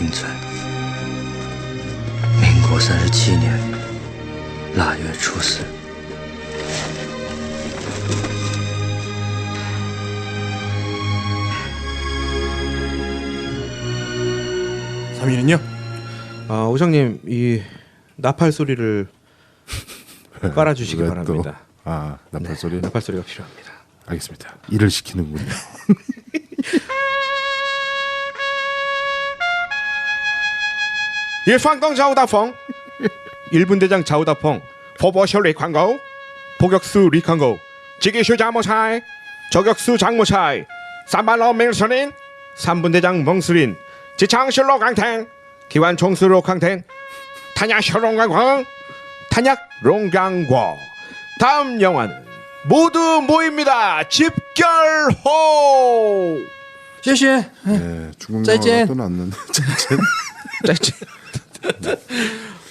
清晨，民国37年腊月初4。 3위는요? 오장님 이 나팔 소리를 깔아주시기 바랍니다. 아, 나팔 소리? 네, 나팔 소리가 필요합니다. 알겠습니다. 일을 시키는군요. 일fan광 좌우다펑 1분 대장 좌우다펑 포버셜리 광고 포격수 리광고 지기슈 자모차이 저격수 장모차이 삼발로 밀선인 3분 대장 멍수린 지창실로 강탱 기관 총수로 강탱 탄약 혈롱강광 탄약 롱강과 다음 영화는 모두 모입니다. 집결호. 谢谢. 네, 중국 짜이젠. 영화가 또 나왔는데. 짜증.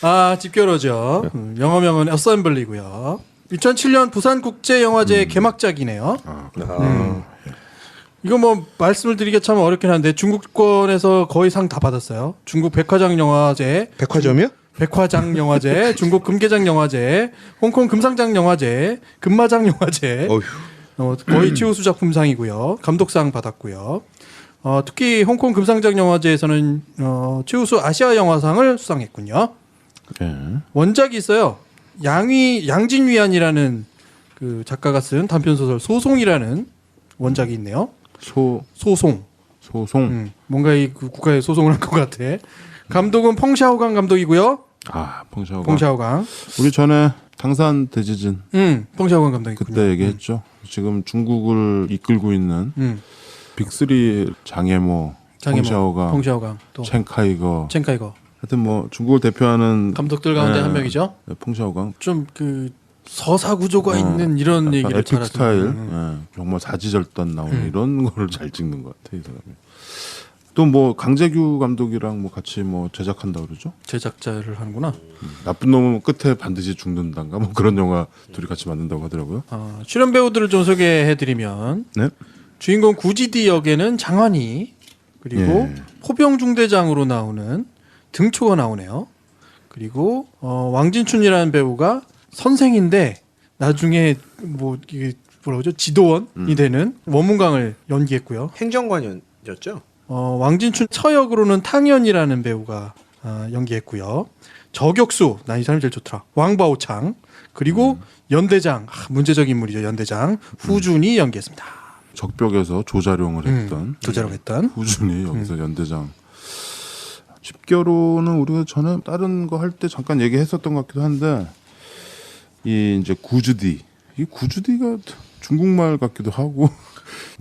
아, 집결호죠. 영어명은 어셈블리고요. 2007년 부산국제영화제 개막작이네요. 이거 뭐 말씀을 드리기가 참 어렵긴 한데 중국권에서 거의 상 다 받았어요. 중국 백화장 영화제, 백화점이요? 백화장 영화제, 중국 금계장 영화제, 홍콩 금상장 영화제, 금마장 영화제. 거의 최우수 작품상이고요. 감독상 받았고요. 특히 홍콩 금상장 영화제에서는 최우수 아시아 영화상을 수상했군요. 네. 원작이 있어요. 양진위안이라는 그 작가가 쓴 단편 소설 소송이라는 원작이 있네요. 소송. 뭔가 이 국가에 소송을 한 것 같아. 감독은 펑샤오강 감독이고요. 아, 펑샤오강. 펑샤오강. 우리 전에 당산 대지진. 펑샤오강 감독이군요. 그때 얘기했죠. 지금 중국을 이끌고 있는 빅3 장애모, 펑샤오강, 또 첸카이거. 하여튼 뭐 중국을 대표하는 감독들 가운데 한 명이죠. 네, 펑샤오강. 좀 그 서사 구조가 있는 이런 얘기를 에픽 스타일, 잘하시는. 정말 사지절단 나오는 이런 거를 잘 찍는 것 같아 이 사람이. 또 뭐 강재규 감독이랑 뭐 같이 뭐 제작한다 그러죠. 제작자를 하는구나. 나쁜 놈은 끝에 반드시 죽는단가 뭐 그런 영화 둘이 같이 만든다고 하더라고요. 출연 배우들을 좀 소개해드리면 네. 주인공 구지디 역에는 장환희 그리고 포병 중대장으로 나오는 등초가 나오네요. 그리고 왕진춘이라는 배우가 선생인데 나중에 뭐 이게 뭐라고 그러죠? 지도원이 되는 원문강을 연기했고요. 행정관이었죠? 왕진춘 처역으로는 탕현이라는 배우가 연기했고요. 저격수, 난 이 사람이 제일 좋더라. 왕바오창 그리고 연대장, 문제적 인물이죠. 연대장 후준이 연기했습니다. 적벽에서 조자룡을 했던 후준이 여기서 연대장. 집결호는 우리가 전에 다른 거 할 때 잠깐 얘기했었던 것 같기도 한데 이 이제 구주디, 이 구주디가 중국말 같기도 하고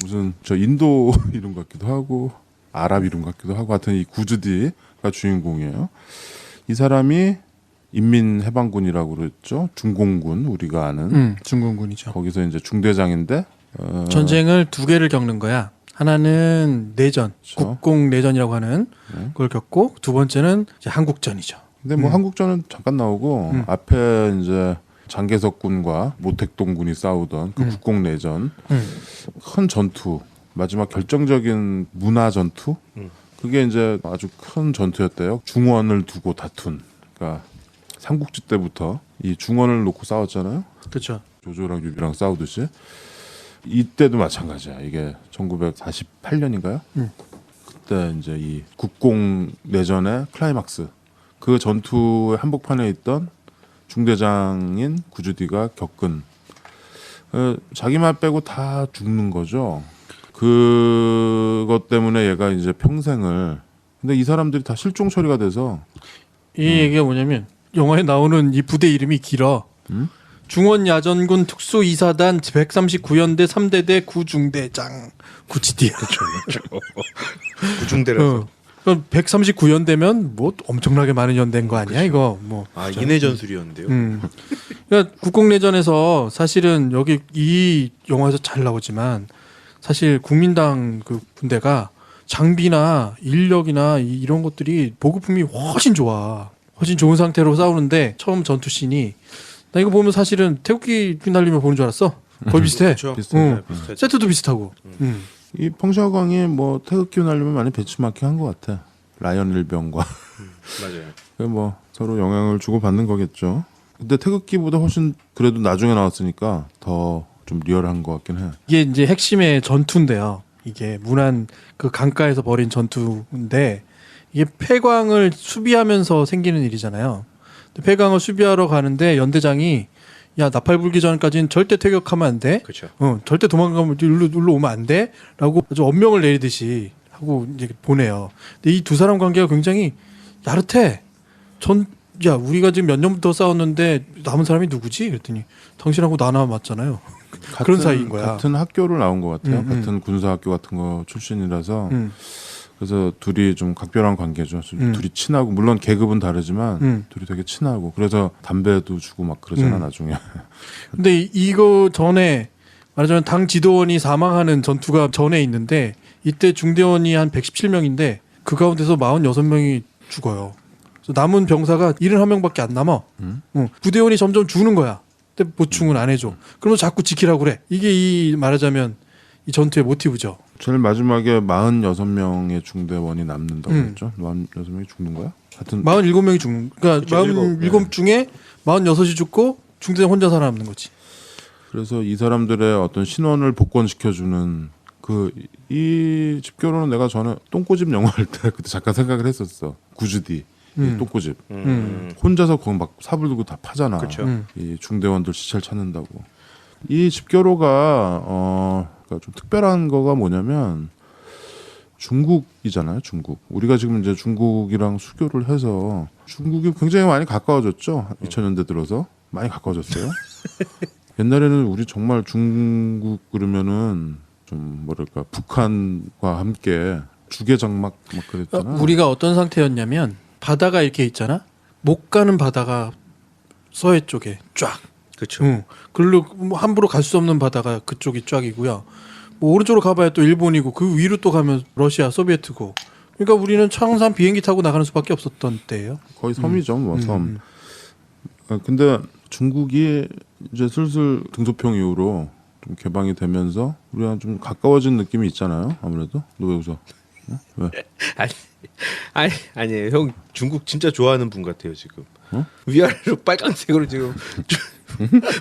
무슨 저 인도 이름 같기도 하고 아랍 이름 같기도 하고 하여튼 이 구주디가 주인공이에요. 이 사람이 인민해방군이라고 그랬죠. 중공군 우리가 아는 중공군이죠. 거기서 이제 중대장인데 전쟁을 두 개를 겪는 거야. 하나는 내전, 그렇죠. 국공 내전이라고 하는 걸 겪고 두 번째는 이제 한국전이죠. 근데 뭐 한국전은 잠깐 나오고 앞에 이제 장개석군과 모택동군이 싸우던 그 국공 내전 큰 전투 마지막 결정적인 문화 전투 그게 이제 아주 큰 전투였대요. 중원을 두고 다툰 그러니까 삼국지 때부터 이 중원을 놓고 싸웠잖아요. 그렇죠. 조조랑 유비랑 싸우듯이 이때도 마찬가지야. 이게 1948년인가요? 그때 이제 이 국공 내전의 클라이막스 그 전투의 한복판에 있던 중대장인 구주디가 겪은 자기만 빼고 다 죽는 거죠. 그것 때문에 얘가 이제 평생을 근데 이 사람들이 다 실종 처리가 돼서 이 얘기가 뭐냐면 영화에 나오는 이 부대 이름이 길어. 중원야전군 특수이사단 139연대 3대대 구중대장 구지디야. 그렇죠. 구중대라서. 139연대면 뭐 엄청나게 많은 연대인 거 아니야? 이거 뭐. 인해 전술이었는데요. 그러니까 국공내전에서 사실은 여기 이 영화에서 잘 나오지만 사실 국민당 그 군대가 장비나 인력이나 이런 것들이 보급품이 훨씬 좋아. 훨씬 좋은 상태로 싸우는데 처음 전투 씬이 나 이거 보면 사실은 태극기 휘날리며 보는 줄 알았어. 거의 비슷해. 그렇죠. 세트도 비슷하고. 이 펑샤오강이 뭐 태극기 날리면 많이 배치마킹 한 것 같아. 라이언 일병과 맞아요. 뭐 서로 영향을 주고 받는 거겠죠. 근데 태극기보다 훨씬 그래도 나중에 나왔으니까 더 좀 리얼한 것 같긴 해. 이게 이제 핵심의 전투인데요. 이게 문안 그 강가에서 벌인 전투인데 이게 폐광을 수비하면서 생기는 일이잖아요. 근데 폐광을 수비하러 가는데 연대장이 야 나팔 불기 전까지는 절대 퇴격하면 안 돼. 그렇죠. 절대 도망가면 일로 오면 안 돼. 라고 아주 엄명을 내리듯이 하고 이제 보내요. 근데 이 두 사람 관계가 굉장히 야릇해. 야 우리가 지금 몇 년부터 싸웠는데 남은 사람이 누구지? 그랬더니 당신하고 나나 맞잖아요. 그런 사이인 거야. 같은 학교를 나온 것 같아요. 음. 같은 군사학교 같은 거 출신이라서 그래서 둘이 좀 각별한 관계죠. 둘이 친하고 물론 계급은 다르지만 둘이 되게 친하고 그래서 담배도 주고 막 그러잖아 나중에. 근데 이거 전에 말하자면 당 지도원이 사망하는 전투가 전에 있는데 이때 중대원이 한 117명인데 그 가운데서 46명이 죽어요. 그래서 남은 병사가 71명밖에 안 남아. 부대원이 점점 죽는 거야. 근데 보충은 안 해줘. 그러면서 자꾸 지키라고 그래. 이게 이 말하자면 이 전투의 모티브죠. 제일 마지막에 46명의 중대원이 남는다고 했죠. 46명이 죽는 거야? 하여튼 47명이 죽는. 그러니까 그쵸, 47 중에 46이 죽고 중대장 혼자 살아남는 거지. 그래서 이 사람들의 어떤 신원을 복권시켜주는 이 집결호는 내가 전에 똥꼬집 영화 할 때 그때 잠깐 생각을 했었어. 구주디 이 똥꼬집 혼자서 거기 막 사불 들고 다 파잖아. 그쵸. 이 중대원들 시체를 찾는다고. 이 집결호가 그러니까 좀 특별한 거가 뭐냐면 중국이잖아요. 중국. 우리가 지금 이제 중국이랑 수교를 해서 중국이 굉장히 많이 가까워졌죠. 2000년대 들어서 많이 가까워졌어요. 옛날에는 우리 정말 중국 그러면은 좀 뭐랄까 북한과 함께 주계장막 막 그랬잖아. 우리가 어떤 상태였냐면 바다가 이렇게 있잖아. 못 가는 바다가 서해 쪽에 쫙. 그렇죠. 글로 뭐 함부로 갈 수 없는 바다가 그쪽이 쫙이고요. 뭐 오른쪽으로 가봐야 또 일본이고 그 위로 또 가면 러시아, 소비에트고. 그러니까 우리는 항상 비행기 타고 나가는 수밖에 없었던 때예요. 거의 섬이죠, 뭐 섬. 근데 중국이 이제 슬슬 등소평 이후로 좀 개방이 되면서 우리가 좀 가까워진 느낌이 있잖아요. 아무래도. 너 왜 웃어? 어? 왜? 아니에요. 형 중국 진짜 좋아하는 분 같아요 지금. 어? 위아래로 빨간색으로 지금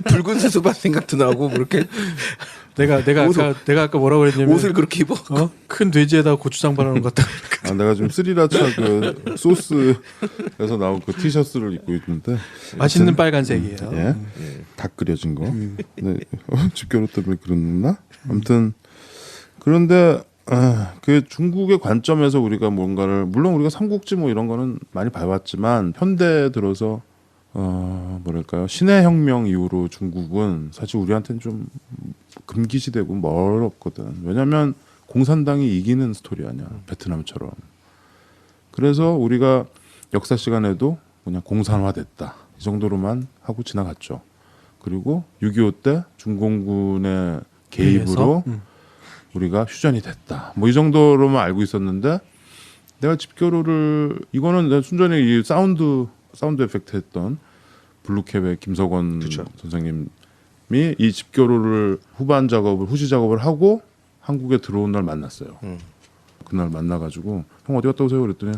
붉은 수수밭 생각도 나고 뭐 이렇게 내가 아까 뭐라고 그랬냐면 옷을 그렇게 입어. 큰 돼지에다 고추장 바르는 것 같다. 내가 지금 스리라차 그 소스에서 나온 그 티셔츠를 입고 있는데 맛있는 빨간색이에요. 예, 닭 끓여진 거. 네, 집결호 때문에 그랬나? 아무튼 그런데 그 중국의 관점에서 우리가 뭔가를 물론 우리가 삼국지 뭐 이런 거는 많이 봐왔지만 현대 들어서 뭐랄까요 신의 혁명 이후로 중국은 사실 우리한테는 좀 금기시되고 멀었거든. 왜냐하면 공산당이 이기는 스토리 아니야 베트남처럼. 그래서 우리가 역사 시간에도 그냥 공산화됐다 이 정도로만 하고 지나갔죠. 그리고 6.25 때 중공군의 개입으로 우리가 휴전이 됐다. 뭐 이 정도로만 알고 있었는데 내가 집결호를 이거는 내가 순전히 이 사운드 에펙트 했던 블루캡의 김석원 그쵸. 선생님이 이 집결호를 후시 작업을 하고 한국에 들어온 날 만났어요. 그날 만나가지고 형 어디 갔다 오세요? 그랬더니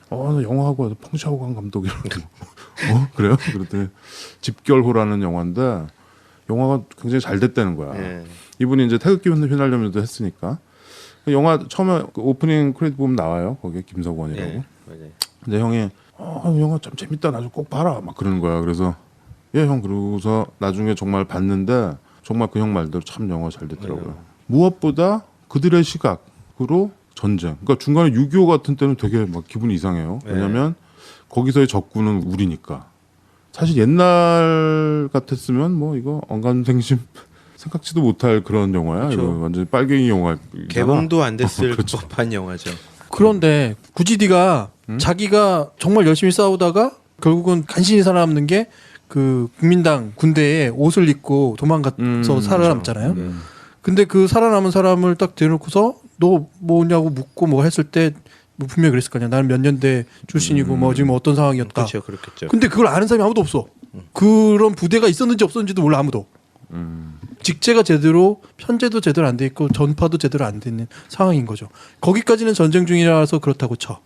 나 영화하고 와서 펑샤오 관 감독이라고. 그래요? 그랬더니 집결호라는 영화인데 영화가 굉장히 잘 됐다는 거야. 이분이 이제 태극기 휘날려면도 했으니까 영화 처음에 그 오프닝 크레딧 보면 나와요. 거기에 김석원이라고. 맞아요. 근데 형이 영화 참 재밌다. 나중에 꼭 봐라. 막 그러는 거야. 그래서 예 형 그러고서 나중에 정말 봤는데 정말 그 형 말대로 참 영화 잘 됐더라고요. 무엇보다 그들의 시각으로 전쟁. 그러니까 중간에 6.25 같은 때는 되게 막 기분이 이상해요. 왜냐하면 거기서의 적군은 우리니까. 사실 옛날 같았으면 뭐 이거 언감생심 생각지도 못할 그런 영화야. 그렇죠. 이거 완전 빨갱이 영화. 개봉도 안 됐을 그렇죠. 법한 영화죠. 그런데 구지디가 자기가 정말 열심히 싸우다가 결국은 간신히 살아남는 게 그 국민당 군대에 옷을 입고 도망가서 살아남잖아요. 근데 그 살아남은 사람을 딱 대놓고서 너 뭐냐고 묻고 뭐 했을 때 뭐 분명히 그랬을 거 아니야. 나는 몇 년대 출신이고 뭐 지금 어떤 상황이었다. 그렇죠, 그렇겠죠. 근데 그걸 아는 사람이 아무도 없어. 그런 부대가 있었는지 없었는지도 몰라 아무도. 직제가 제대로 편제도 제대로 안 돼 있고 전파도 제대로 안 돼 있는 상황인 거죠. 거기까지는 전쟁 중이라서 그렇다고 쳐.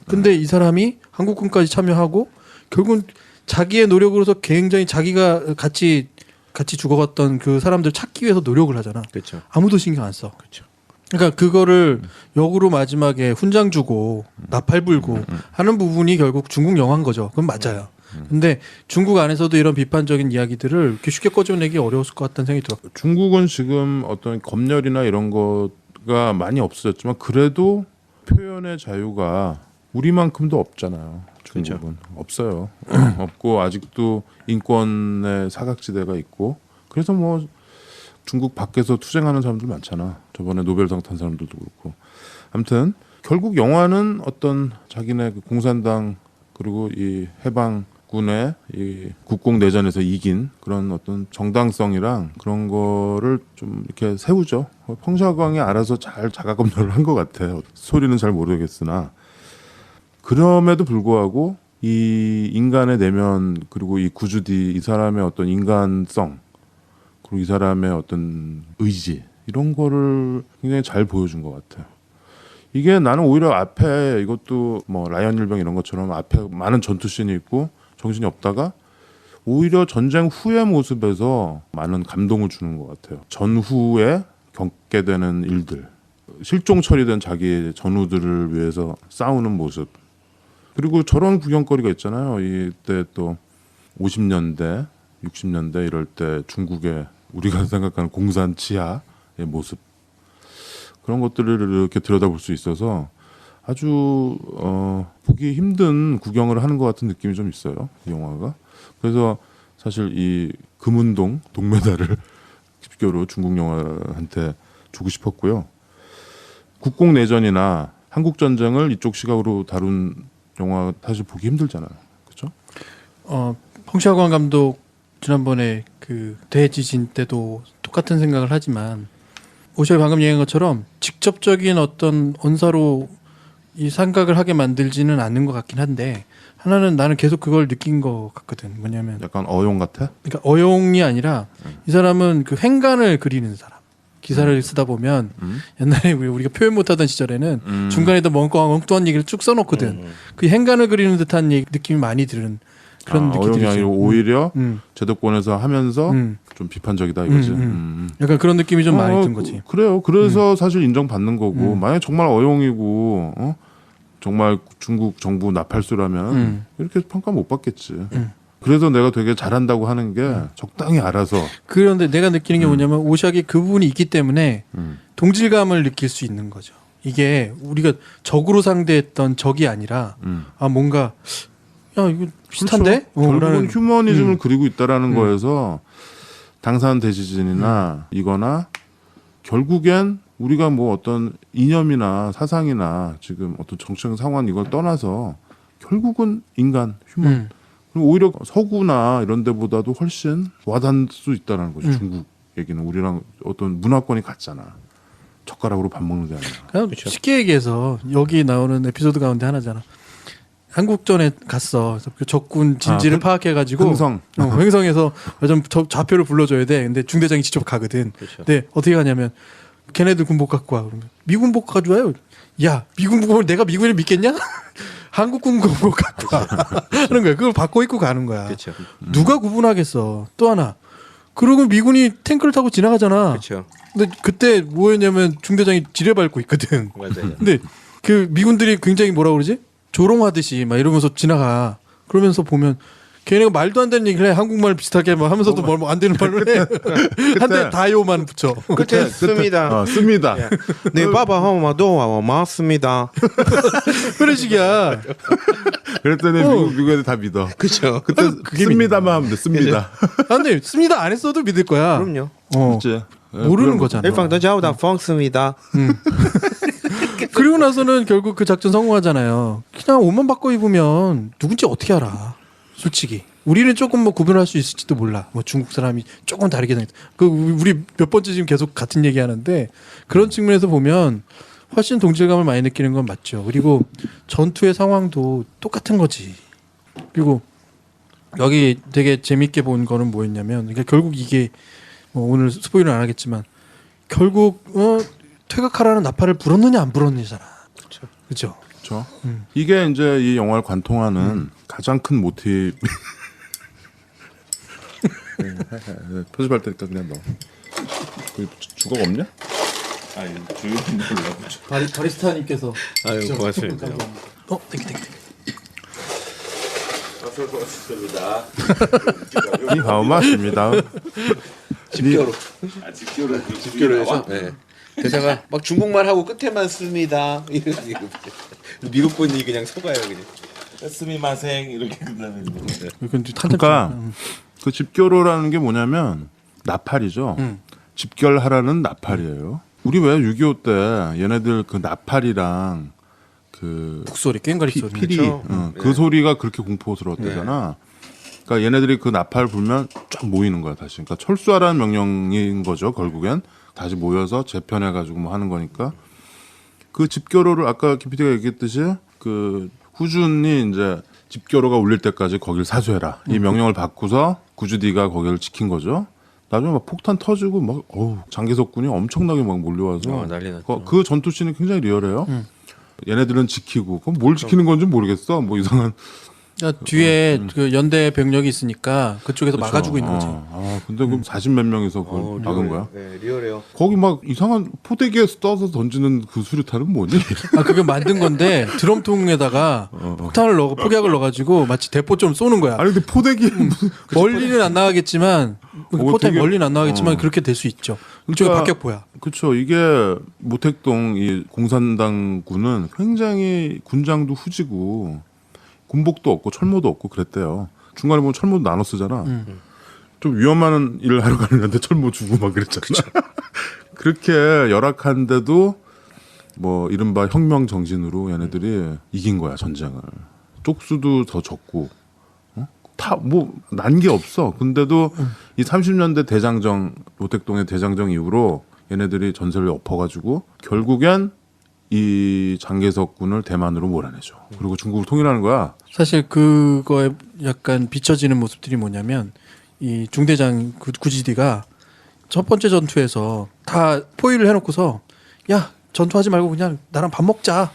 근데 이 사람이 한국군까지 참여하고 결국은 자기의 노력으로서 굉장히 자기가 같이 죽어갔던 그 사람들 찾기 위해서 노력을 하잖아. 그렇죠. 아무도 신경 안 써. 그렇죠. 그러니까 그거를 역으로 마지막에 훈장 주고 나팔 불고 하는 부분이 결국 중국 영화인 거죠. 그건 맞아요. 근데 중국 안에서도 이런 비판적인 이야기들을 이렇게 쉽게 꺼져내기 어려웠을 것 같다는 생각이 들어요. 중국은 지금 어떤 검열이나 이런 거가 많이 없어졌지만 그래도 표현의 자유가 우리만큼도 없잖아요. 중국은 없어요. 없고 아직도 인권의 사각지대가 있고 그래서 뭐 중국 밖에서 투쟁하는 사람들 많잖아. 저번에 노벨상 탄 사람들도 그렇고. 아무튼 결국 영화는 어떤 자기네 그 공산당 그리고 이 해방군의 이 국공 내전에서 이긴 그런 어떤 정당성이랑 그런 거를 좀 이렇게 세우죠. 펑샤광이 알아서 잘 자가검열을 한 것 같아요. 소리는 잘 모르겠으나 그럼에도 불구하고 이 인간의 내면 그리고 이 구주디 이 사람의 어떤 인간성 그리고 이 사람의 어떤 의지 이런 거를 굉장히 잘 보여준 것 같아요. 이게 나는 오히려 앞에 이것도 뭐 라이언 일병 이런 것처럼 앞에 많은 전투씬이 있고 정신이 없다가 오히려 전쟁 후의 모습에서 많은 감동을 주는 것 같아요. 전후에 겪게 되는 일들, 실종 처리된 자기 전우들을 위해서 싸우는 모습. 그리고 저런 구경거리가 있잖아요. 이때 또 50년대, 60년대 이럴 때 중국의 우리가 생각하는 공산 치하의 모습 그런 것들을 이렇게 들여다볼 수 있어서 아주 보기 힘든 구경을 하는 것 같은 느낌이 좀 있어요. 이 영화가. 그래서 사실 이 금운동 동메달을 집교로 중국 영화한테 주고 싶었고요. 국공내전이나 한국전쟁을 이쪽 시각으로 다룬 영화 사실 보기 힘들잖아요. 그렇죠? 펑샤광 감독 지난번에 그 대지진 때도 똑같은 생각을 하지만 오셔이 방금 얘기한 것처럼 직접적인 어떤 언사로 이 생각을 하게 만들지는 않는 것 같긴 한데 하나는 나는 계속 그걸 느낀 것 같거든. 뭐냐면 약간 어용 같아? 그러니까 어용이 아니라 이 사람은 그 행간을 그리는 사람. 기사를 쓰다 보면 옛날에 우리가 표현 못하던 시절에는 중간에도 멍뚱한 얘기를 쭉 써놓거든. 그 행간을 그리는 듯한 느낌이 많이 드는 그런 느낌이 어용이 들죠. 아니라 오히려 제도권에서 하면서 좀 비판적이다 이거지. 약간 그런 느낌이 좀 많이 든 거지. 그래요. 그래서 사실 인정받는 거고 만약 정말 어용이고 정말 중국 정부 나팔수라면 이렇게 평가 못 받겠지. 그래서 내가 되게 잘한다고 하는 게 적당히 알아서. 그런데 내가 느끼는 게 뭐냐면 오샥이 그 부분이 있기 때문에 동질감을 느낄 수 있는 거죠. 이게 우리가 적으로 상대했던 적이 아니라 뭔가 야 이거 비슷한데? 그렇죠. 결국은 휴머니즘을 음. 그리고 있다라는 거에서 당산 대지진이나 이거나 결국엔 우리가 뭐 어떤 이념이나 사상이나 지금 어떤 정치적 상황 이걸 떠나서 결국은 인간 휴먼 그리고 오히려 서구나 이런 데보다도 훨씬 와닿을 수 있다는 거죠. 중국 얘기는 우리랑 어떤 문화권이 같잖아. 젓가락으로 밥 먹는 게 아니라. 그냥 쉽게 얘기해서 여기 나오는 에피소드 가운데 하나잖아. 한국전에 갔어. 그래서 그 적군 진지를 파악해가지고 횡성에서 좌표를 불러줘야 돼. 근데 중대장이 직접 가거든. 그렇죠. 근데 어떻게 가냐면 걔네들 군복 갖고 와. 그러면 미군복 가져와요. 야 미군복을 내가 미군을 믿겠냐? 한국 군복 갖고 와. 하는 거야. 그걸 받고 입고 가는 거야. 그렇죠. 누가 구분하겠어. 또 하나. 그러고 미군이 탱크를 타고 지나가잖아. 그렇죠. 근데 그때 뭐였냐면 중대장이 지뢰 밟고 있거든. 맞아요. 근데 그 미군들이 굉장히 뭐라 그러지? 조롱하듯이 막 이러면서 지나가. 그러면서 보면 걔네가 말도 안 되는 얘기를 해. 한국말 비슷하게 막 하면서도 뭘 안 되는 말을 해. 한데 다요만 붙여. 그때 씁니다. 씁니다. 네, 바바 하마도 맞습니다. 그런 식이야. 그랬더니 미국 애들 다 믿어. 그렇죠. 그때 씁니다만 하면 돼. 씁니다. 근데 씁니다 안 했어도 믿을 거야. 그럼요. 그치? 모르는 거잖아. 일방도 자우다 펑스입니다. 그리고 나서는 결국 그 작전 성공하잖아요. 그냥 옷만 바꿔 입으면 누군지 어떻게 알아? 솔직히 우리는 조금 뭐 구분할 수 있을지도 몰라. 뭐 중국 사람이 조금 다르게 생겼. 그 우리 몇 번째 지금 계속 같은 얘기하는데 그런 측면에서 보면 훨씬 동질감을 많이 느끼는 건 맞죠. 그리고 전투의 상황도 똑같은 거지. 그리고 여기 되게 재밌게 본 거는 뭐였냐면 그러니까 결국 이게 뭐 오늘 스포일러는 안 하겠지만 결국 퇴각하라는 나팔을 불었느냐 안 불었느냐잖아. 그렇죠. 그렇죠. 이게 이제 이 영화를 관통하는 가장 큰 모티브. 편집할 테니까 그냥 넣어. 그 주걱 없냐? 아니 조용히 놀라고. 바리스타님께서 아유 고맙습니다. 땡기. 고맙습니다. 이 하우마십니다. 집결로 집교로 해서 네. 대사가 막 중국말 하고 끝에만 씁니다. 이런 미국 분이 그냥 속아요 그냥. 스미마생 이렇게 끝나는 거. 그러니까 그 집결호라는 게 뭐냐면 나팔이죠. 집결하라는 나팔이에요. 우리 왜 6.25 때 얘네들 그 나팔이랑 그 북소리 꽹과리 소리. 피리 그렇죠. 그 소리가 그렇게 공포스러웠대잖아. 그러니까 얘네들이 그 나팔 불면 쫙 모이는 거야 다시. 그러니까 철수하라는 명령인 거죠. 결국엔 다시 모여서 재편해가지고 뭐 하는 거니까 그 집결호를 아까 김PD가 얘기했듯이 그 후준이 이제 집결호가 울릴 때까지 거길 사수해라 이 명령을 받고서 구주디가 거기를 지킨 거죠. 나중에 막 폭탄 터지고 막 장개석군이 엄청나게 막 몰려와서 난리 났죠. 그 전투씬이 굉장히 리얼해요. 얘네들은 지키고 그럼 뭘 지키는 건지 모르겠어. 뭐 이상한 뒤에 그 연대 병력이 있으니까 그쪽에서 그렇죠. 막아주고 있는 거지. 근데 그럼 40몇 명이서 그걸 막은 거야? 네, 리얼해요. 거기 막 이상한 포대기에 떠서 던지는 그 수류탄은 뭐니? 그게 만든 건데 드럼통에다가 폭탄을 넣고 폭약을 넣어가지고 마치 대포처럼 쏘는 거야. 아니 근데 포대기 무슨 멀리는 안 나가겠지만 포탄이 되게- 멀리는 안 나가겠지만 그렇게 될 수 있죠. 그쪽에 그러니까- 박격포야. 그렇죠. 이게 모택동 이 공산당군은 굉장히 군장도 후지고 군복도 없고 철모도 없고 그랬대요. 중간에 보면 철모도 나눠 쓰잖아. 좀 위험한 일을 하러 가는데 철모 주고 막 그랬잖아. 그렇게 열악한데도 뭐 이른바 혁명 정신으로 얘네들이 이긴 거야 전쟁을. 쪽수도 더 적고 다 뭐 난 게 없어. 근데도 이 30년대 대장정 모택동의 대장정 이후로 얘네들이 전세를 엎어가지고 결국엔 이 장개석군을 대만으로 몰아내죠. 그리고 중국을 통일하는 거야. 사실 그거에 약간 비춰지는 모습들이 뭐냐면 이 중대장 구지디가 첫 번째 전투에서 다 포위를 해놓고서 야 전투하지 말고 그냥 나랑 밥 먹자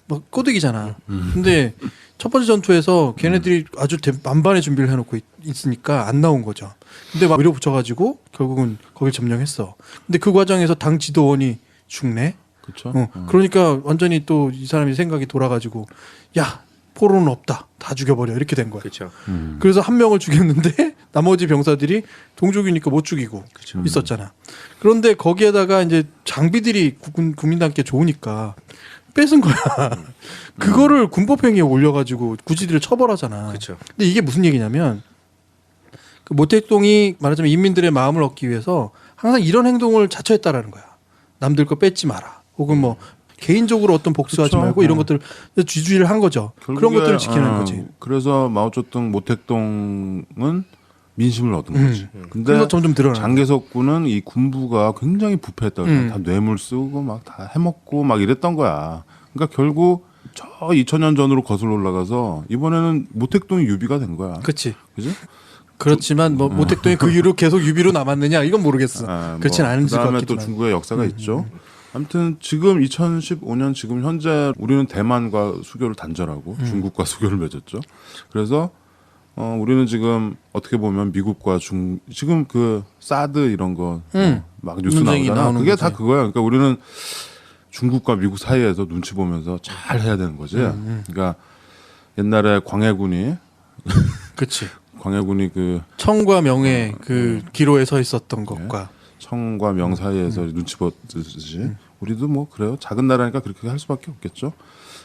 뭐 꼬드기잖아. 근데 첫 번째 전투에서 걔네들이 아주 만반의 준비를 해놓고 있으니까 안 나온 거죠. 근데 막 밀어붙여가지고 결국은 거길 점령했어. 근데 그 과정에서 당 지도원이 죽네. 그렇죠. 그러니까 완전히 또 이 사람이 생각이 돌아가지고 야 포로는 없다 다 죽여버려 이렇게 된 거야. 그렇죠. 그래서 한 명을 죽였는데 나머지 병사들이 동족이니까 못 죽이고 있었잖아. 그런데 거기에다가 이제 장비들이 국민당께 좋으니까 뺏은 거야. 그거를 군법행위에 올려가지고 구지들을 처벌하잖아. 그렇죠. 근데 이게 무슨 얘기냐면 그 모택동이 말하자면 인민들의 마음을 얻기 위해서 항상 이런 행동을 자처했다라는 거야. 남들 거 뺏지 마라. 혹은 뭐 개인적으로 어떤 복수하지 그쵸. 말고 이런 것들을 지주의를 한 거죠. 그런 결국에, 것들을 지키는 거지. 그래서 마오쩌둥 모택동은 민심을 얻은 거지. 근데 그래서 점점 드러나는 장개석군은 이 군부가 굉장히 부패했다고 다 뇌물 쓰고 막 다 해먹고 막 이랬던 거야. 그러니까 결국 저 2000년 전으로 거슬러 올라가서 이번에는 모택동이 유비가 된 거야. 그렇지. 그죠? 그렇지만 뭐 모택동이 그 이후로 계속 유비로 남았느냐 이건 모르겠어. 그렇진 않은지 것 그다음에 또 같기도 하고. 중국의 역사가 있죠. 아무튼 지금 2015년 지금 현재 우리는 대만과 수교를 단절하고 중국과 수교를 맺었죠. 그래서 우리는 지금 어떻게 보면 미국과 지금 그 사드 이런 거 막 뉴스 논쟁이 나오잖아. 나오는 그게 거지. 다 그거야. 그러니까 우리는 중국과 미국 사이에서 눈치 보면서 잘 해야 되는 거지. 그러니까 옛날에 그렇지. 광해군이 그 청과 명의 그 기로에 서 있었던 것과 청과 명 사이에서 눈치 보듯이 우리도 뭐 그래요. 작은 나라니까 그렇게 할 수밖에 없겠죠.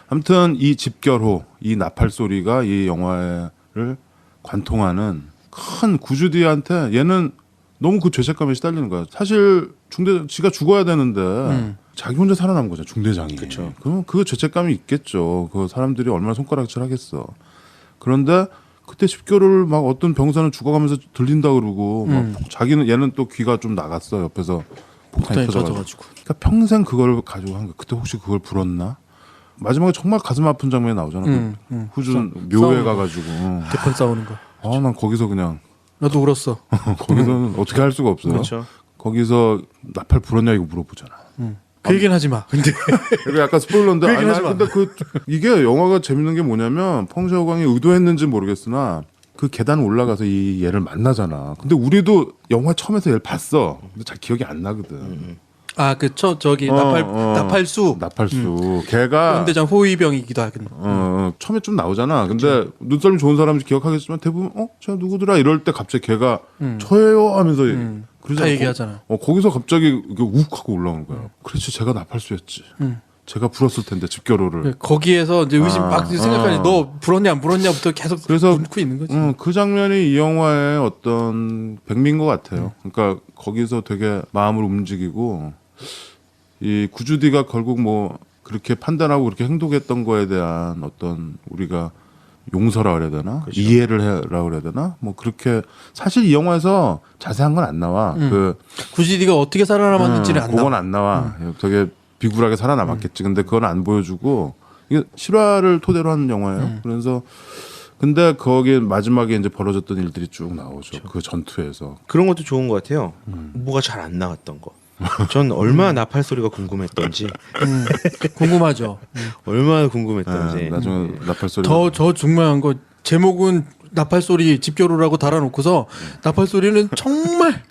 아무튼 이 집결호, 이 나팔 소리가 이 영화를 관통하는 큰 구주디한테 얘는 너무 그 죄책감에 시달리는 거야. 사실 지가 죽어야 되는데 자기 혼자 살아남은 거잖아. 중대장이. 그쵸. 그럼 그 죄책감이 있겠죠. 그 사람들이 얼마나 손가락질 하겠어. 그런데 그때 집결을 막 어떤 병사는 죽어가면서 들린다 그러고 막 자기는 얘는 또 귀가 좀 나갔어. 옆에서 폭탄이 터져가지고. 그러니까 평생 그걸 가지고 한 거야. 그때 혹시 그걸 불었나? 마지막에 정말 가슴 아픈 장면이 나오잖아. 그 후준 묘에 가가지고. 대판 싸우는 거. 난 거기서 그냥 나도 울었어. 거기서는 어떻게 할 수가 없어요. 그렇죠. 거기서 나팔 불었냐 이거 물어보잖아. 그 얘기는 하지 마. 근데 이거 약간 스포일러인데 그 얘기는 아니, 하지 마. 근데 이게 영화가 재밌는 게 뭐냐면 펑샤오광이 의도했는지 모르겠으나 그 계단 올라가서 이 얘를 만나잖아. 근데 우리도 영화 처음에서 얘를 봤어. 근데 잘 기억이 안 나거든. 아 그 저기 나팔수 나팔수. 걔가 연대장 호위병이기도 하거든. 처음에 좀 나오잖아. 근데 눈썰미 좋은 사람인지 기억하겠지만 대부분 저 누구더라 이럴 때 갑자기 걔가 저예요 하면서 그러잖아. 다 얘기하잖아. 거기서 갑자기 이게 욱 하고 올라오는 거야. 그렇지 제가 나팔수였지. 제가 불었을 텐데 집결호를. 거기에서 이제 의심 막 생각하니 너 불었냐 안 불었냐부터 계속 그래서 묻고 있는 거지. 그 장면이 이 영화의 어떤 백미인 것 같아요. 그러니까 거기서 되게 마음을 움직이고 이 구주디가 결국 뭐 그렇게 판단하고 그렇게 행동했던 거에 대한 어떤 우리가 용서라 그래야 되나 그렇죠. 이해를 해라 그래야 되나 뭐 그렇게 사실 이 영화에서 자세한 건 안 나와. 구지디가 어떻게 살아남았는지는 안 그건 나와. 안 나와. 되게 비굴하게 살아남았겠지. 근데 그건 안 보여주고 이게 실화를 토대로 하는 영화예요. 그래서 근데 거기에 마지막에 이제 벌어졌던 일들이 쭉 나오죠. 그렇죠. 그 전투에서. 그런 것도 좋은 것 같아요. 뭐가 잘 안 나왔던 거. 전 얼마나 나팔 소리가 궁금했던지. 궁금하죠. 얼마나 궁금했던지. 나중에 나팔 소리. 더 중요한 거 제목은 나팔 소리 집결호라고 달아놓고서 나팔 소리는 정말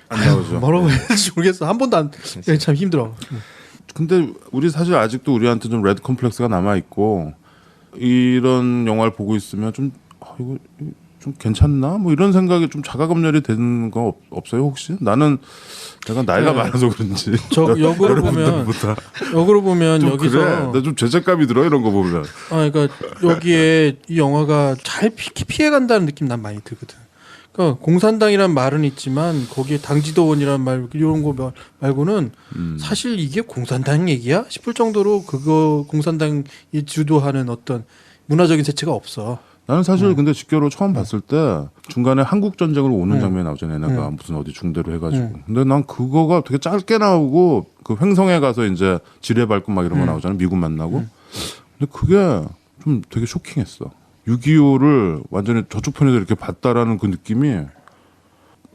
안 나오죠. 뭐라고 해야 될지 모르겠어. 한 번도 안. 참 힘들어. 근데 우리 사실 아직도 우리한테 좀 레드 컴플렉스가 남아 있고 이런 영화를 보고 있으면 좀 이거 좀 괜찮나? 뭐 이런 생각이 좀 자가검열이 되는 거 없어요 혹시? 나는 내가 나이가 많아서 그런지. 저 역으로 보면 좀 여기서 그래. 나 좀 죄책감이 들어 이런 거 보면. 그러니까 여기에 이 영화가 잘 피해간다는 느낌 난 많이 들거든. 그러니까 공산당이란 말은 있지만 거기에 당지도원이란 말 이런 거 말고는 사실 이게 공산당 얘기야 싶을 정도로 그거 공산당이 주도하는 어떤 문화적인 세체가 없어. 나는 사실 근데 직결로 처음 봤을 때 중간에 한국 전쟁으로 오는 장면이 나오잖아요. 얘네가 무슨 어디 중대로 해가지고. 근데 난 그거가 되게 짧게 나오고 그 횡성에 가서 이제 지뢰 밟고 막 이런 거 나오잖아요. 미군 만나고. 근데 그게 좀 되게 쇼킹했어. 6.25를 완전히 저쪽 편에서 이렇게 봤다라는 그 느낌이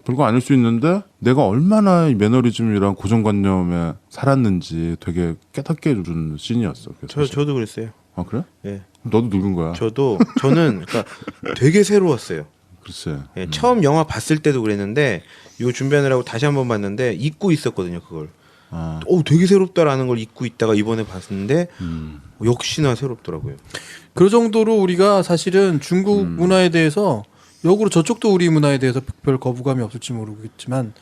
별거 아닐 수 있는데 내가 얼마나 이 매너리즘이랑 고정관념에 살았는지 되게 깨닫게 해준 씬이었어. 저도 그랬어요. 아 그래? 예. 너도 늙은 거야. 저는 그러니까 되게 새로웠어요. 글쎄. 예, 처음 영화 봤을 때도 그랬는데 이거 준비하느라고 다시 한번 봤는데 잊고 있었거든요 그걸. 되게 새롭다라는 걸 잊고 있다가 이번에 봤는데 역시나 새롭더라고요. 그 정도로 우리가 사실은 중국 문화에 대해서 역으로 저쪽도 우리 문화에 대해서 별 거부감이 없을지 모르겠지만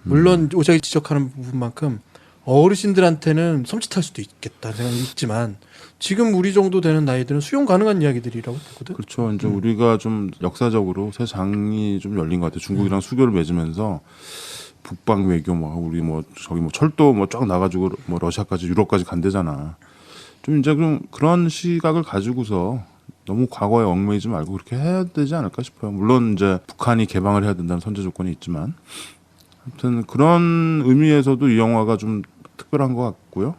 물론 오작이 지적하는 부분만큼 어르신들한테는 섬찟할 수도 있겠다는 생각이 있지만 지금 우리 정도 되는 나이들은 수용 가능한 이야기들이라고 보거든. 그렇죠. 이제 우리가 좀 역사적으로 새 장이 좀 열린 것 같아요. 중국이랑 수교를 맺으면서 북방 외교 뭐 우리 뭐 저기 뭐 철도 뭐 쫙 나가지고 뭐 러시아까지 유럽까지 간대잖아. 좀 이제 좀 그런 시각을 가지고서 너무 과거에 얽매이지 말고 그렇게 해야 되지 않을까 싶어요. 물론 이제 북한이 개방을 해야 된다는 선제 조건이 있지만, 아무튼 그런 의미에서도 이 영화가 좀 특별한 것 같고요.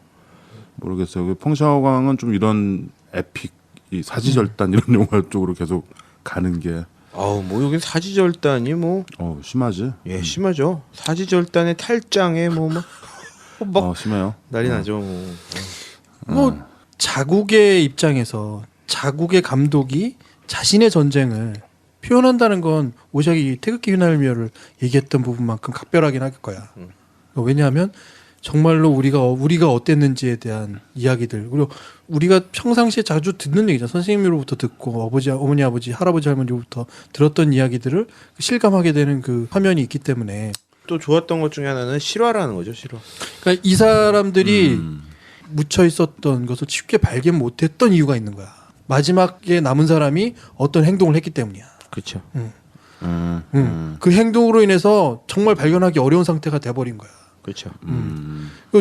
모르겠어요. 펑샤오광은 좀 이런 에픽, 이 사지절단 이런 영화 쪽으로 계속 가는 게. 뭐 여기 사지절단이 뭐 심하지. 예, 심하죠. 사지절단의 탈장에 막 심해요. 난리 나죠. 뭐 자국의 입장에서 자국의 감독이 자신의 전쟁을 표현한다는 건 오샥이 태극기 휘날리며를 얘기했던 부분만큼 각별하긴 할 거야. 왜냐하면 정말로 우리가 어땠는지에 대한 이야기들, 그리고 우리가 평상시에 자주 듣는 얘기잖아. 선생님으로부터 듣고 어머니 아버지 할아버지 할머니로부터 들었던 이야기들을 실감하게 되는 그 화면이 있기 때문에 또 좋았던 것 중에 하나는 실화라는 거죠. 실화. 그러니까 이 사람들이 묻혀 있었던 것을 쉽게 발견 못했던 이유가 있는 거야. 마지막에 남은 사람이 어떤 행동을 했기 때문이야. 그렇죠. 그 행동으로 인해서 정말 발견하기 어려운 상태가 돼버린 거야. 그렇죠.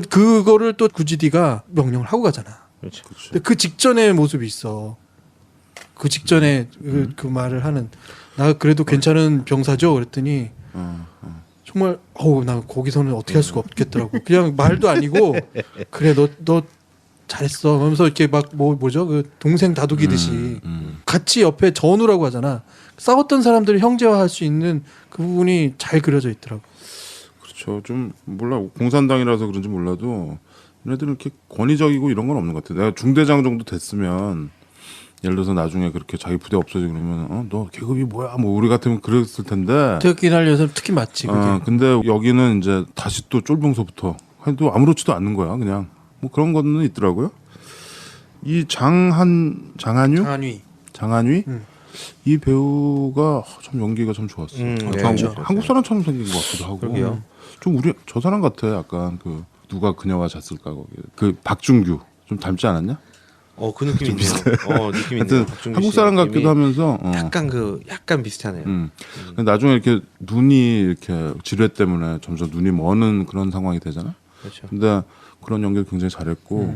그거를 또 구지디가 명령을 하고 가잖아. 그렇죠. 근데 그 직전의 모습이 있어. 그 직전에 그 말을 하는, 나 그래도 괜찮은 병사죠? 그랬더니 정말 나 거기서는 어떻게 할 수가 없겠더라고. 그냥 말도 아니고 그래 너 잘했어 하면서 이렇게 막 뭐죠? 그 동생 다독이듯이 같이 옆에 전우라고 하잖아. 싸웠던 사람들을 형제화할 수 있는 그 부분이 잘 그려져 있더라고. 그렇죠. 좀 몰라 공산당이라서 그런지 몰라도 얘네들은 이렇게 권위적이고 이런 건 없는 것 같아. 내가 중대장 정도 됐으면 예를 들어서 나중에 그렇게 자기 부대 없어지고 그러면 너 계급이 뭐야? 뭐 우리 같으면 그랬을 텐데. 태극기 날려서 특히 맞지 그게. 근데 여기는 이제 다시 또 쫄병서부터 해도 아무렇지도 않는 거야. 그냥 뭐 그런 거는 있더라고요. 이 장한유? 장한위? 이 배우가 참 연기가 참 좋았어. 네, 한국 사람처럼 생긴 것 같기도 하고. 그러게요. 좀 우리 저 사람 같아. 약간 그 누가 그녀와 잤을까 거기. 그 박준규 좀 닮지 않았냐? 그 느낌이 있네요. 느낌이 하여튼 있네요. 박준규 한국 씨 사람 느낌이 같기도 하면서 약간 비슷하네요. 근데 나중에 이렇게 눈이 이렇게 지뢰 때문에 점점 눈이 머는 그런 상황이 되잖아. 그렇죠. 근데 그런 연기를 굉장히 잘했고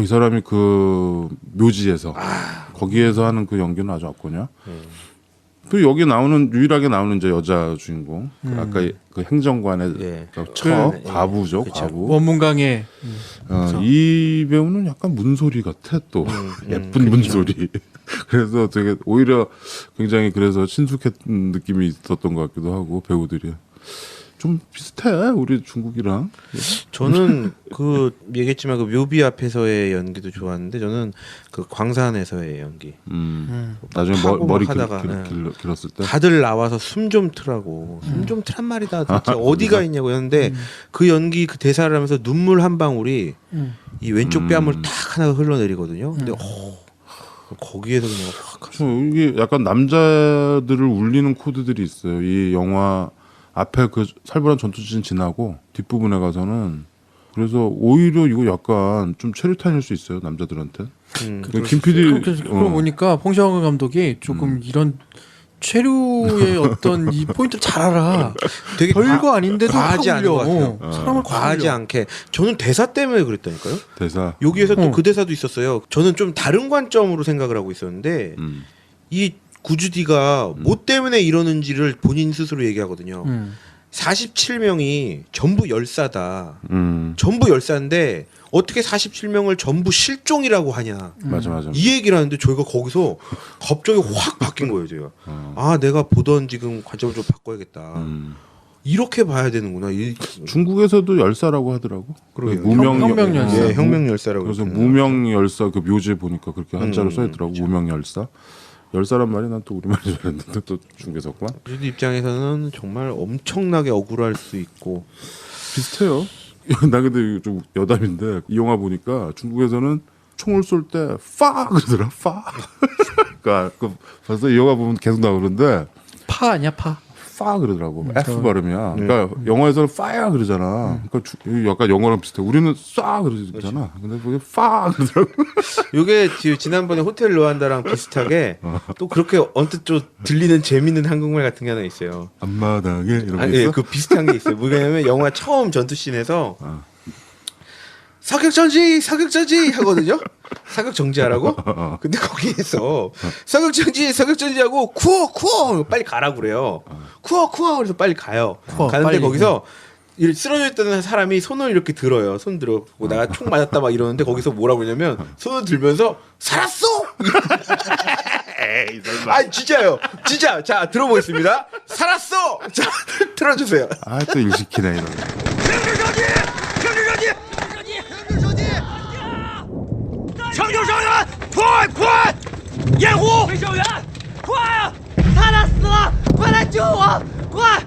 이 사람이 그 묘지에서 거기에서 하는 그 연기는 아주 압권이야. 또 여기 나오는 유일하게 나오는 이제 여자 주인공 아까 그 행정관의 예. 과부죠. 그쵸. 과부. 원문강의 이 배우는 약간 문소리 같아 또 예쁜 문소리. 그래서 되게 오히려 굉장히 그래서 친숙했던 느낌이 있었던 것 같기도 하고 배우들이 좀 비슷해 우리 중국이랑. 저는 그 얘기했지만 그 묘비 앞에서의 연기도 좋았는데 저는 그 광산에서의 연기. 나중에 하고 머리 하다가, 길렀을 때. 다들 나와서 숨 좀 트라고. 숨 좀 트란 말이다. 도대체 어디가 있냐고 했는데 그 연기 그 대사를 하면서 눈물 한 방울이 이 왼쪽 뺨을 탁 하나 흘러내리거든요. 근데 거기에서 그냥 확. 그렇죠. 이게 약간 남자들을 울리는 코드들이 있어요. 이 영화 앞에 그 살벌한 전투진 지나고 뒷부분에 가서는 그래서 오히려 이거 약간 좀 최루탄일 수 있어요 남자들한테. 김 PD 그러고 보니까 퐁샤오 감독이 조금 이런 최류의 어떤 이 포인트를 잘 알아. 되게 별거 아닌데도 과하지 확 않은 것 울려. 같아요. 사람을 과하지 울려. 않게. 저는 대사 때문에 그랬다니까요. 대사. 여기에서 또 그 대사도 있었어요. 저는 좀 다른 관점으로 생각을 하고 있었는데 이 구주디가 뭐 때문에 이러는지를 본인 스스로 얘기하거든요. 47명이 전부 열사다. 전부 열사인데 어떻게 47명을 전부 실종이라고 하냐. 맞아. 이 얘기를 하는데 저희가 거기서 갑자기 확 바뀐 거예요. 제가. 내가 보던 지금 관점을 좀 바꿔야겠다. 이렇게 봐야 되는구나. 중국에서도 열사라고 하더라고. 그러게요. 혁명 열사. 예, 혁명 열사라고. 그래서 그러잖아요. 무명 열사 그 묘지에 보니까 그렇게 한자로 써 있더라고. 무명 열사. 열사란 말이 난 또 우리말인 줄 알았는데 또 중국에서구만. 구주디 입장에서는 정말 엄청나게 억울할 수 있고 비슷해요. 나 근데 좀 여담인데 이 영화 보니까 중국에서는 총을 쏠 때 파 그러더라. 파. 그러니까 벌써 이 영화 보면 계속 나오는데 파 아니야 파. 파 그러더라고. F 발음이야. 그러니까 영어에서는 파야 그러잖아. 그러니까 약간 영어랑 비슷해. 우리는 쏴 그러잖아. 근데 그게 파 그러더라고. 요게 지난번에 호텔 루안다랑 비슷하게 또 그렇게 언뜻 좀 들리는 재밌는 한국말 같은 게 하나 있어요. 앞마당에 이런 거 예, 있어? 그 비슷한 게 있어요. 뭐냐면 영화 처음 전투씬에서 사격정지 하거든요. 사격정지하라고. 근데 거기에서 사격정지하고 쿠어 빨리 가라고 그래요. 쿠어 그래서 빨리 가요. 가는데 빨리. 거기서 쓰러져 있던 사람이 손을 이렇게 들어요. 손 들고 나 총 맞았다 막 이러는데 거기서 뭐라고 그러냐면 손을 들면서 살았어. 에이, 진짜요. 진짜. 자, 들어보겠습니다. 살았어. 자, 틀어주세요. 또 일시키네 이런. 抢救伤员，快！掩护！卫生员，快啊！他俩死了，快来救我！快！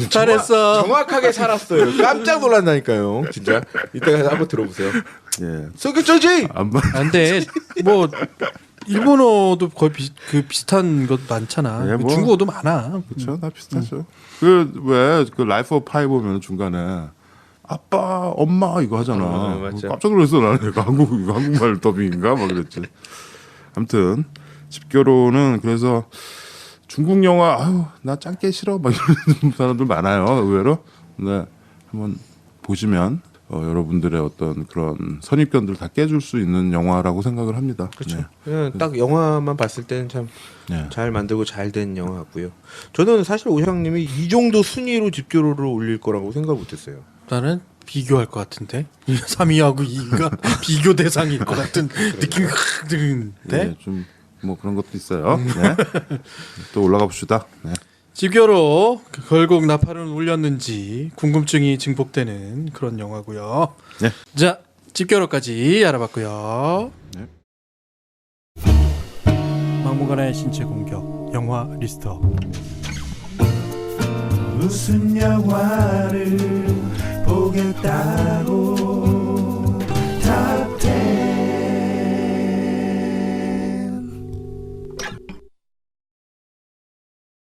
잘했어. 정확하게 살았어요. 깜짝 놀란다니까요. 진짜. 이따가 한번 들어보세요. 예. 성격정지. 안돼. 뭐 일본어도 거의 비슷한 것 많잖아. 예, 뭐. 중국어도 많아. 그렇죠. 다 비슷하죠. 그 왜 그 라이프 오브 파이 보면 중간에 아빠, 엄마 이거 하잖아. 맞죠. 깜짝 놀랐어 나는. 이거 한국말 더빙인가 막 그랬지. 아무튼 집결호는 그래서 중국 영화 나 짱깨 싫어 막 이러는 사람들 많아요 의외로. 근데 한번 보시면 여러분들의 어떤 그런 선입견들 다 깨줄 수 있는 영화라고 생각을 합니다. 그렇죠. 네. 그냥 딱 영화만 봤을 때는 참 잘 네. 만들고 잘 된 영화 같고요. 저는 사실 오상님이 이 정도 순위로 집결호를 올릴 거라고 생각 못했어요. 나는 비교할 것 같은데 3위하고 2위가 비교 대상일 것 같은 느낌이 확 드는데. 네, 좀 뭐 그런 것도 있어요. 네. 또 올라가 봅시다. 네. 집결호 결국 나팔은 울렸는지 궁금증이 증폭되는 그런 영화고요. 네. 자, 집결호까지 알아봤고요. 네. 막무가내의 신체 공격 영화 리스트업. 무슨 영화를 보겠다고